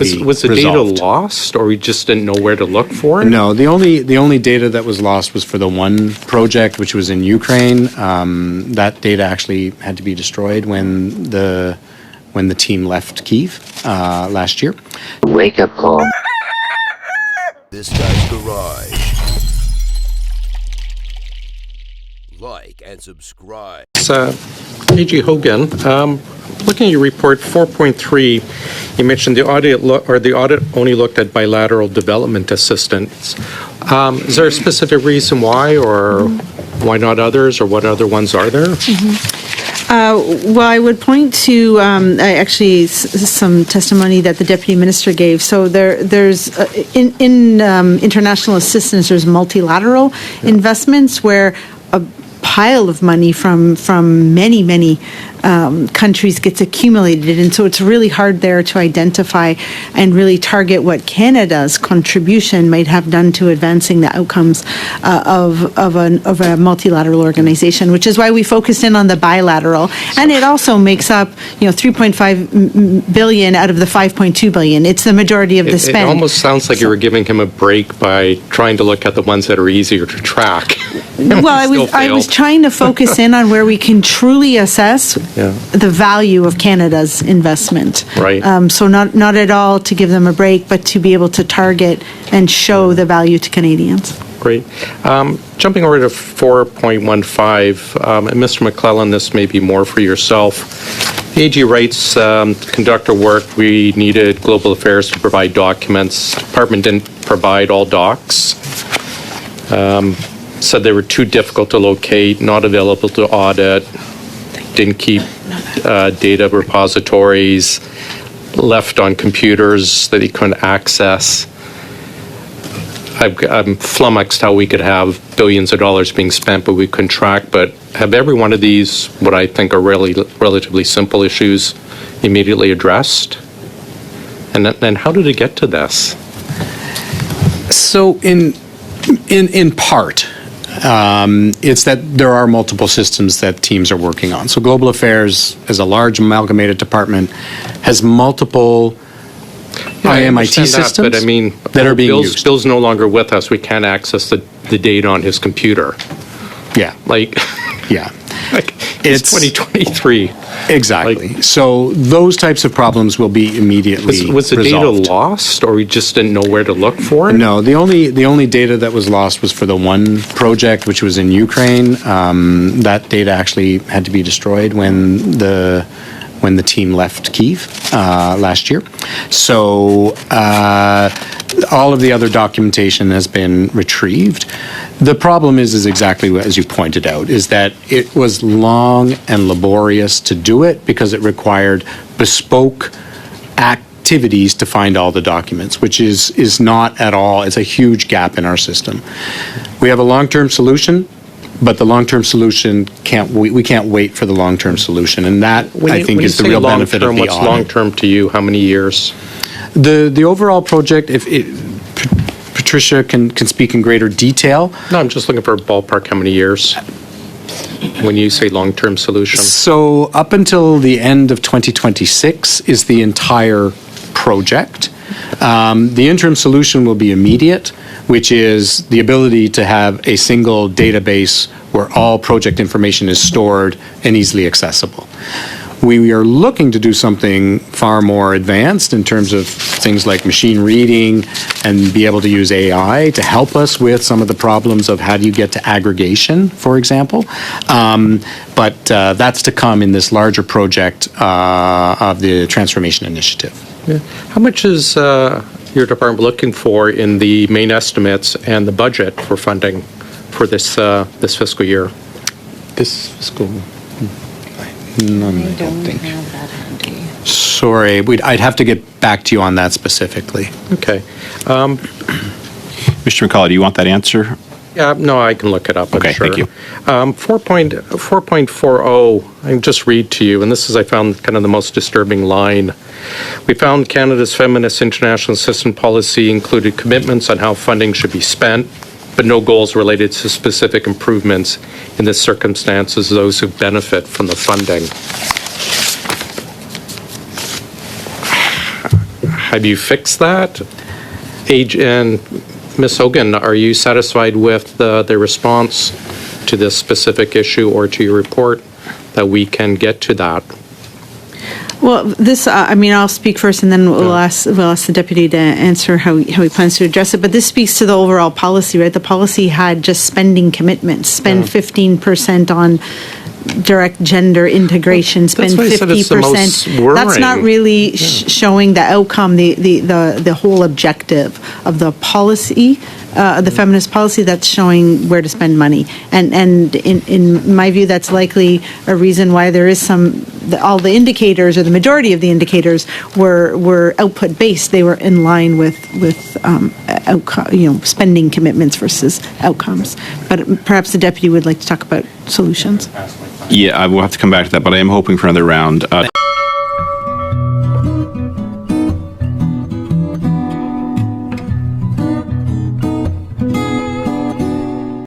Was the data lost, or we just didn't know where to look for it? No, the only data that was lost was for the one project, which was in Ukraine. That data actually had to be destroyed when the team left Kyiv last year. Wake up call. This guy's garage. Like and subscribe. It's A.G. Hogan. Looking at your report 4.3, you mentioned the audit only looked at bilateral development assistance. Is there a specific reason why, or why not others, or what other ones are there? Well, I would point to actually some testimony that the deputy minister gave. So there's in international assistance, there's multilateral investments where a pile of money from many countries gets accumulated, and so it's really hard there to identify and really target what Canada's contribution might have done to advancing the outcomes of a multilateral organization, which is why we focused in on the bilateral. And it also makes up 3.5 billion out of the 5.2 billion. It's the majority of the spend. It almost sounds like you were giving him a break by trying to look at the ones that are easier to track. Well, I was trying to focus in on where we can truly assess the value of Canada's investment. Right. So not at all to give them a break, but to be able to target and show the value to Canadians. Great. Jumping over to 4.15, and Mr. McClellan, this may be more for yourself. The AG writes, to conduct our work, we needed Global Affairs to provide documents. Department didn't provide all docs. Said they were too difficult to locate, not available to audit, didn't keep data repositories, left on computers that he couldn't access. I'm flummoxed how we could have billions of dollars being spent, but we couldn't track. But have every one of these, what I think are really relatively simple issues, immediately addressed? And then how did it get to this? So in part, it's that there are multiple systems that teams are working on. So Global Affairs, as a large amalgamated department, has multiple IMIT systems but I mean, that are being used. Bill's no longer with us. We can't access the data on his computer. Yeah. Yeah. It's 2023. Exactly. So those types of problems will be immediately Was the resolved. data lost, or we just didn't know where to look for it? No, the only data that was lost was for the one project, which was in Ukraine. That data actually had to be destroyed when the team left Kyiv last year. So all of the other documentation has been retrieved. The problem is exactly as you pointed out, is that it was long and laborious to do it because it required bespoke activities to find all the documents, which is not at all, it's a huge gap in our system. We have a long-term solution, but the long-term solution we can't wait for the long-term solution, and that I think is the real benefit of the audit. What's long-term to you? How many years? The overall project, Patricia can speak in greater detail. No, I'm just looking for a ballpark. How many years? When you say long-term solution? So up until the end of 2026 is the entire project. The interim solution will be immediate, which is the ability to have a single database where all project information is stored and easily accessible. We are looking to do something far more advanced in terms of things like machine reading and be able to use AI to help us with some of the problems of how do you get to aggregation, for example. But that's to come in this larger project of the Transformation Initiative. Yeah. How much is your department looking for in the main estimates and the budget for funding for this fiscal year? This fiscal None, I don't think. Have that handy. Sorry, I'd have to get back to you on that specifically. Okay. Mr. McCullough, do you want that answer? Yeah, no, I can look it up, I'm Okay, sure. thank you. 4.40, I can just read to you, and this is, I found, kind of the most disturbing line. We found Canada's feminist international assistance policy included commitments on how funding should be spent, but no goals related to specific improvements in the circumstances of those who benefit from the funding. I Have you fixed that? And Ms. Hogan, are you satisfied with the response to this specific issue or to your report that we can get to that? Well, this, I'll speak first, and then we'll ask the deputy to answer how he plans to address it. But this speaks to the overall policy, right? The policy had just spending commitments, spend 15% on direct gender integration, spend 50%. That's not really showing the outcome, the whole objective of the policy, the feminist policy. That's showing where to spend money. And in my view, that's likely a reason why there is all the indicators, or the majority of the indicators, were output based. They were in line with outcome, spending commitments versus outcomes. But perhaps the deputy would like to talk about solutions. Yeah, I will have to come back to that, but I am hoping for another round.